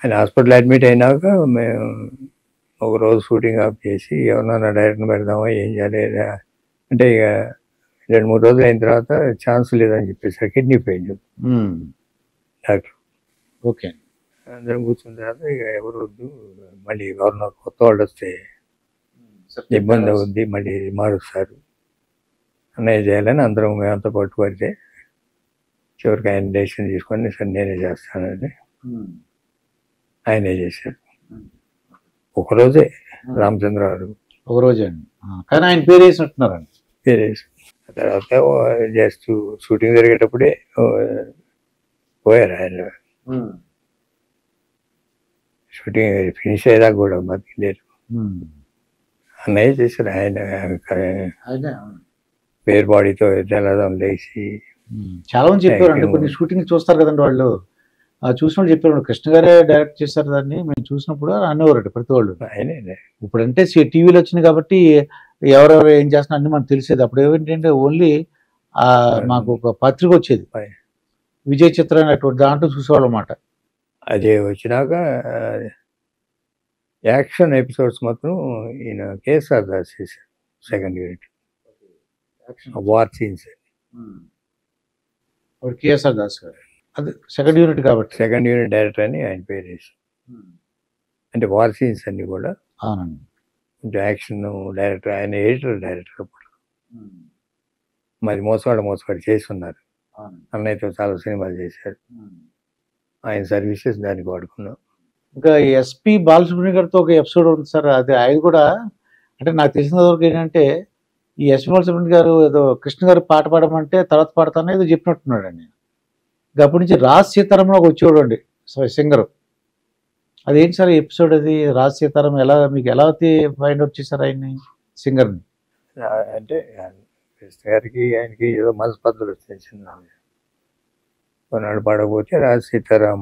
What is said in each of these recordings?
ఆయన hospital admit అయినాక మేము ఒకరోజు షూటింగ్ ఆఫ్ చేసి ఎవరన్నా డైరెక్ట్ని పెడదామా ఏం చేయాలి అంటే ఇక 2-3 రోజులు అయిన తర్వాత ఛాన్స్ లేదని చెప్పేసి కిడ్నీ ఫెయిల్ డాక్టర్. ఓకే. అందరం కూర్చున్న తర్వాత ఇక ఎవరు వద్దు, మళ్ళీ ఎవరన్నా కొత్త వాళ్ళు వస్తే ఇబ్బంది అవుద్ది, మళ్ళీ మారుస్తారు అన్నయ్య చేయాలని అందరం మేమంతా పట్టుబడితే చివరికి ఆయన డెసిషన్ తీసుకొని సార్ నేనే చేస్తానని ఆయనే చేశారు. ఒకరోజే రామచంద్ర గారు ఒకరోజే అండి. కానీ ఆయన పేరు వేసినట్టున్నారండి. పేరు వేసి తర్వాత జస్ట్ షూటింగ్ జరిగేటప్పుడే పోయారు ఆయన. షూటింగ్ ఫినిష్ అయ్యేదాకా కూడా మాకు లేరు. అన్నయ్య చేశారు. ఆయన పేరు బాడీతో తెల్లదం లేచి చాలా మంది చెప్పారండి. కొన్ని షూటింగ్ చూస్తారు కదండి వాళ్ళు, చూసిన వాళ్ళు చెప్పారు కృష్ణ గారే డైరెక్ట్ చేశారు దాన్ని మేము చూసినప్పుడు అనేవారండి ప్రతి వాళ్ళు. ఇప్పుడంటే టీవీలో వచ్చింది కాబట్టి ఎవరెవరు ఏం చేస్తున్నా అన్ని మనకు తెలిసేది. అప్పుడు ఏమిటంటే ఓన్లీ మాకు ఒక పత్రిక వచ్చేది విజయ చిత్ర అనేటువంటి దాంట్లో చూసేవాళ్ళు అన్నమాట. అదే వచ్చినాక యాక్షన్ ఎపిసోడ్స్ మొత్తం ఈయన కేఎస్ఆర్ దాస్ చేశారు. Second unit war scenes KSR Das గారు అది సెకండ్ యూనిట్ కాబట్టి సెకండ్ యూనిట్ డైరెక్టర్ అని ఆయన పేరు వేసి, అంటే వార్ సీన్స్ అన్ని కూడా. అవునండి. కొంచెం యాక్షన్ డైరెక్టర్, ఆయన ఎడిటర్ డైరెక్టర్ అప్పుడు. మరి మోసగాడు చేసి ఉన్నారు. అన్నయ్యతో చాలా సినిమాలు చేశారు. ఆయన సర్వీసెస్ దానికి వాడుకున్నాం. ఇంకా ఎస్పి బాలసుబ్రహ్మణ్యం గారితో ఒక ఎపిసోడ్ ఉంది సార్, అది ఆయన కూడా అంటే నాకు తెలిసిన వరకు ఏంటంటే ఈ ఎస్పి బాలసుబ్రహ్మణ్యం గారు ఏదో కృష్ణ గారు పాట పాడమంటే తర్వాత పాడతానో ఏదో చెప్పినట్టున్నాడు అండి. అప్పటి నుంచి రాజ్ సీతారాంలో వచ్చేవాడు అండి సింగర్. అదేంటి సార్ ఎపిసోడ్ అది? రాజ్ సీతారాం మీకు ఎలా ఫైండ్ అవుట్ చేశారు ఆయన్ని సింగర్ని? అంటే కృష్ణ గారికి ఆయనకి ఏదో మనస్పర్ధలు వచ్చాయి చిన్న. కొన్నాడు పాడకపోతే రాజ్ సీతారాం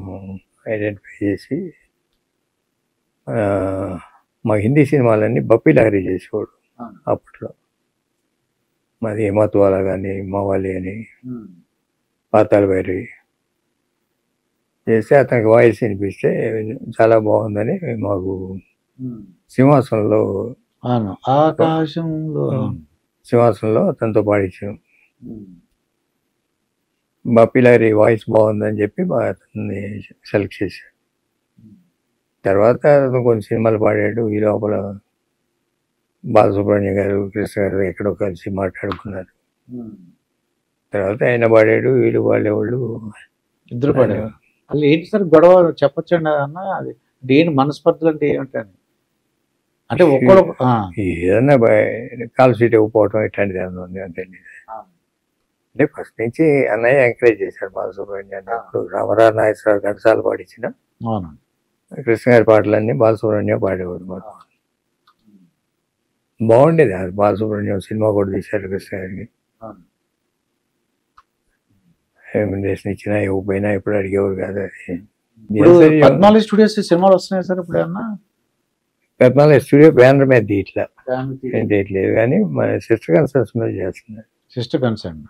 ఐడెంటిఫై చేసి మా హిందీ సినిమాలన్నీ బప్పీ లహరి చేసేవాడు అప్పట్లో. మాది మత్వాలా కానీ మవాలి అని పాతాళ భైరవి చేస్తే అతనికి వాయిస్ వినిపిస్తే చాలా బాగుందని మాకు సింహాసనంలో అతనితో పాడించాం. బప్పిలారి వాయిస్ బాగుందని చెప్పి అతన్ని సెలెక్ట్ చేశాడు. తర్వాత కొన్ని సినిమాలు పాడాడు. ఈ లోపల బాలసుబ్రహ్మణ్యం గారు కృష్ణ గారు ఎక్కడో కలిసి మాట్లాడుకున్నారు. తర్వాత ఆయన పాడాడు, వీళ్ళు వాళ్ళేవాళ్ళు ఇద్దరు పాడారు. అసలు ఏంటి సార్ గొడవ చెప్పొచ్చండి అన్న? అది దేని మనస్పర్ధలు అంటే ఏమిటని? అంటే ఒక్కడు ఏదన్నా కాల్ సీట్ ఇవ్వకపోవటం ఇట్లాంటిది ఏమన్నా ఉంది అంతే. అంటే ఫస్ట్ నుంచి అన్నయ్య ఎంకరేజ్ చేశాడు బాలసుబ్రహ్మణ్యాన్ని. అప్పుడు రామరా నాగేశ్వరరావు ఘంటసాల పాడించిన కృష్ణ గారి పాటలన్నీ బాలసుబ్రహ్మణ్యం పాడేవాడు. మాకు బాగుండేది. అది బాలసుబ్రహ్మణ్యం సినిమా కూడా తీశారు కృష్ణ గారికి. రెమ్యునరేషన్ ఇచ్చినా ఇవ్వకపోయినా ఎప్పుడు అడిగేవారు కాదు. అది పద్మాలయ స్టూడియోస్ సినిమాలు వస్తున్నాయి సార్ ఇప్పుడు ఏమన్నా? పద్మాలయ స్టూడియో బ్యానర్ మీద తీయట్లేదు కానీ మన సిస్టర్ కన్సర్న్స్ మీద చేస్తున్నారు. సిస్టర్ కన్సర్న్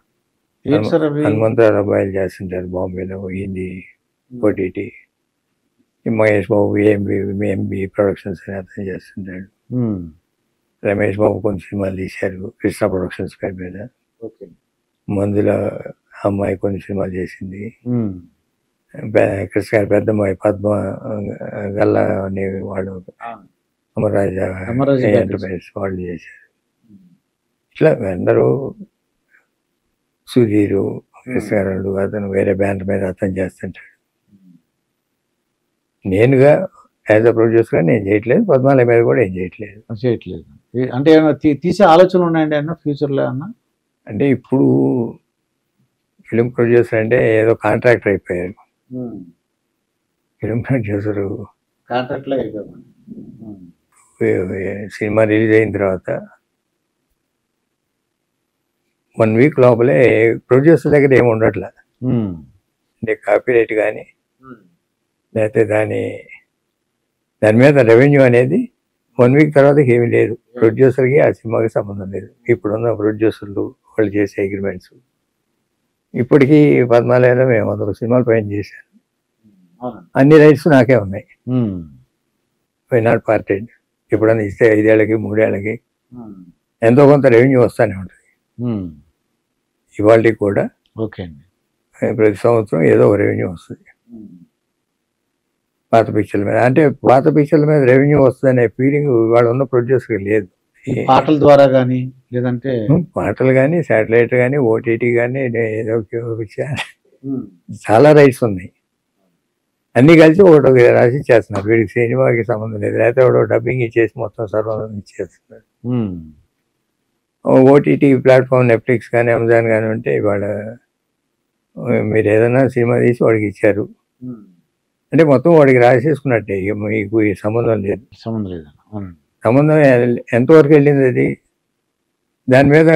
హనుమంతరావు అబ్బాయిలు చేస్తుంటారు బాంబేలో Hindi OTT. Mahesh Babu MB productions అని అతను చేస్తుంటాడు. రమేష్ బాబు కొన్ని సినిమాలు తీశారు కృష్ణ ప్రొడక్షన్స్ పేరు మీద. మందుల అమ్మాయి కొన్ని సినిమాలు చేసింది. కృష్ణ గారి పెద్ద అమ్మాయి పద్మ గల్లా అనే వాళ్ళు అమరాజా ఎంటర్ప్రైజ్ వాళ్ళు చేశారు. ఇట్లా అందరూ సుధీరు కృష్ణగారు అతను వేరే బ్యానర్ మీద అతను చేస్తుంటాడు. నేనుగా యాజ్ అ ప్రొడ్యూసర్గా నేను చేయట్లేదు, పద్మాలయ మీద కూడా ఏం చేయట్లేదు. అంటే ఏమన్నా తీసే ఆలోచనలు ఉన్నాయండి అన్న ఫ్యూచర్లో అన్న? అంటే ఇప్పుడు ఫిలిం ప్రొడ్యూసర్ అంటే ఏదో కాంట్రాక్టర్ అయిపోయారు. ఫిలిం ప్రొడ్యూసరు కాంట్రాక్ట్లో సినిమా రిలీజ్ అయిన తర్వాత 1 వీక్ లోపలే ప్రొడ్యూసర్ దగ్గర ఏమి ఉండట్లే. అంటే కాపీరైట్ కానీ లేకపోతే దాని మీద రెవెన్యూ అనేది 1 వీక్ తర్వాత ఏమీ లేదు. ప్రొడ్యూసర్కి ఆ సినిమాకి సంబంధం లేదు. ఇప్పుడున్న ప్రొడ్యూసర్లు వాళ్ళు చేసే అగ్రిమెంట్స్. ఇప్పటికీ పద్మాలయలో మేము 100 సినిమాలు పైన చేశాను. అన్ని రైట్స్ నాకే ఉన్నాయి. Not parted. ఎప్పుడన్నా ఇస్తే 5 ఏళ్ళకి 3 ఏళ్ళకి ఎంతో కొంత రెవెన్యూ వస్తూనే ఉంటుంది. ఇవాళ కూడా ఓకే అండి. ప్రతి సంవత్సరం ఏదో ఒక రెవెన్యూ వస్తుంది పాత పిక్చర్ల మీద. అంటే పాత పిక్చర్ల మీద రెవెన్యూ వస్తుందనే ఫీలింగ్ ఇవాళ ఉన్న ప్రొడ్యూసర్కి లేదు. పాటల ద్వారా కానీ లేదంటే పాటలు కానీ, శాటిలైట్ కానీ, ఓటీటీ కానీ, ఏదో చాలా రైట్స్ ఉన్నాయి. అన్నీ కలిసి ఒకటి రాసి ఇచ్చేస్తున్నారు. వీడికి సినిమాకి సంబంధం లేదు, లేకపోతే ఒకటి డబ్బింగ్ ఇచ్చేసి మొత్తం సర్వం ఇచ్చేస్తున్నారు. ఓటీటీ ప్లాట్ఫామ్ నెట్ఫ్లిక్స్ కానీ, అమెజాన్ కానీ ఉంటే ఇవాళ మీరు ఏదైనా సినిమా తీసి వాడికి ఇచ్చారు అంటే మొత్తం వాడికి రాసేసుకున్నట్టే. మీకు ఈ సంబంధం లేదు. సంబంధం ఎంతవరకు వెళ్ళింది అది? దాని మీద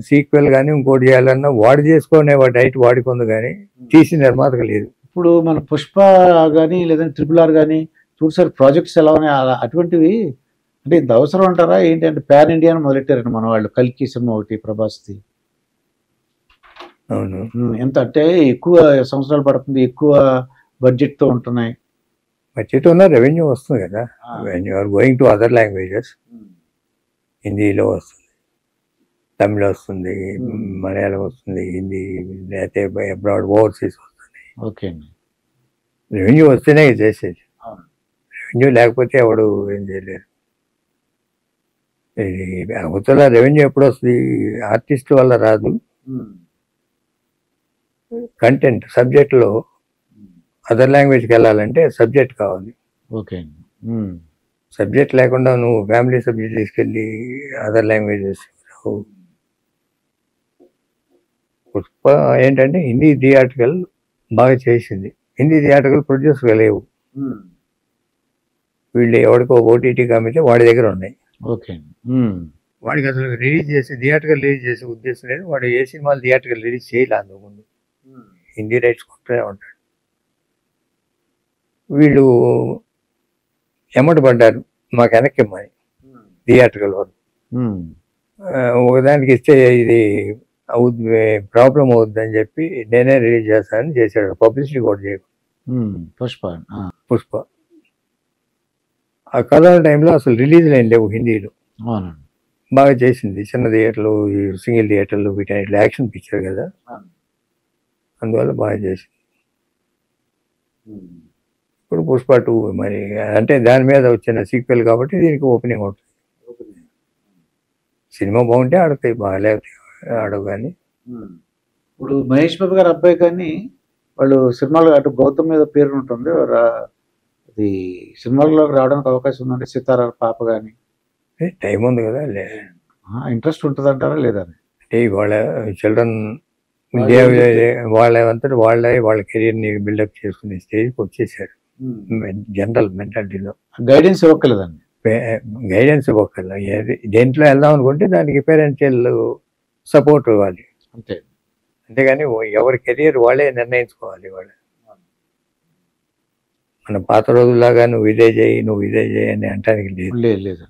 సీక్వెల్ కానీ ఇంకోటి చేయాలన్నా వాడు చేసుకునే వాడి రైట్ వాడికి ఉంది, కానీ తీసి నిర్మాతకు లేదు. ఇప్పుడు మన పుష్ప కానీ లేదంటే RRR కానీ చూసారు ప్రాజెక్ట్స్ ఎలా ఉన్నాయి అటువంటివి. అంటే ఇంత అవసరం అంటారా ఏంటంటే పాన్ ఇండియా అని మొదలెట్టారండి మన వాళ్ళు. కల్కి సినిమా ఒకటి ప్రభాస్ది. అవును. ఎంత అంటే ఎక్కువ సంవత్సరాలు పడుతుంది, ఎక్కువ బడ్జెట్తో ఉంటున్నాయి. బడ్జెట్ ఉన్న రెవెన్యూ వస్తుంది కదా. When you are going to other languages, హిందీలో వస్తుంది, తమిళ వస్తుంది, మలయాళం వస్తుంది, హిందీ, లేకపోతే అబ్రాడ్ ఓవర్సీస్ వస్తుంది. ఓకే అండి. రెవెన్యూ వస్తేనే చేసేది. రెవెన్యూ లేకపోతే ఎవడు ఏం చేయలేరు. అవతల రెవెన్యూ ఎప్పుడు వస్తుంది? ఆర్టిస్ట్ వల్ల రాదు. కంటెంట్ సబ్జెక్ట్లో అదర్ లాంగ్వేజ్కి వెళ్ళాలంటే సబ్జెక్ట్ కావాలి. ఓకే. సబ్జెక్ట్ లేకుండా నువ్వు ఫ్యామిలీ సబ్జెక్ట్ తీసుకెళ్ళి అదర్ లాంగ్వేజెస్. పుష్ప ఏంటంటే హిందీ థియేట్రికల్ బాగా చేసింది. హిందీ థియేట్రికల్ ప్రొడ్యూసర్గా లేవు. వీళ్ళు ఎవరికో ఓటీటీకి అమ్మితే వాడి దగ్గర ఉన్నాయి. ఓకే. వాడికి అసలు రిలీజ్ చేసి థియేట్రికల్ రిలీజ్ చేసే ఉద్దేశం లేదు. వాడు ఏ సినిమాలు థియేట్రికల్ రిలీజ్ చేయలే అంతకుముందు. హిందీ రైట్స్ కొంటూనే ఉంటాడు. వీళ్ళు ఎమ్మటి పడ్డారు మాకు వెనక్కి ఇమ్మని థియేట్రికల్ వరకు. ఒకదానికి ఇస్తే ఇది అవుద్ది, ప్రాబ్లం అవుద్దని చెప్పి నేనే రిలీజ్ చేస్తానని చేశాడు. పబ్లిసిటీ కూడా చేయకుండా పుష్ప. ఆ కరోనా టైంలో అసలు రిలీజ్ లేని లేవు హిందీలో. బాగా చేసింది. చిన్న థియేటర్లు, సింగిల్ థియేటర్లు, వీటన్నిటిలో యాక్షన్ పిక్చర్ కదా, అందువల్ల బాగా చేసింది. ఇప్పుడు పుష్ప 2 మరి అంటే దాని మీద వచ్చిన సీక్వెల్ కాబట్టి దీనికి ఓపెనింగ్ ఉంటుంది. సినిమా బాగుంటే ఆడతాయి, బాగాలేకపోతే ఆడవు. కానీ ఇప్పుడు మహేష్ బాబు గారు అబ్బాయి కానీ వాళ్ళు సినిమాలు అటు గౌతమ్ మీద పేరు ఉంటుంది, అది సినిమాల్లోకి రావడానికి అవకాశం ఉందంటే సితార పాప కానీ టైం ఉంది కదా. ఇంట్రెస్ట్ ఉంటుంది అంటారా లేదా? అంటే వాళ్ళ చిల్డ్రన్ వాళ్ళ కెరీర్ని బిల్డప్ చేసుకునే స్టేజ్కి వచ్చేసారు. జనరల్ మెంటాలిటీలో గైడెన్స్ ఇవ్వక్కలేదండి. గైడెన్స్ ఇవ్వక్కర్లేదు. దేంట్లో వెళ్దాం అనుకుంటే దానికి పేరెంటియల్ సపోర్ట్ ఇవ్వాలి అంతే. అంతేగాని ఎవరి కెరీర్ వాళ్ళే నిర్ణయించుకోవాలి. వాళ్ళు మన పాత రోజుల్లాగా నువ్వు ఇదే చేయి అని అంటానికి లేదు. లేదు.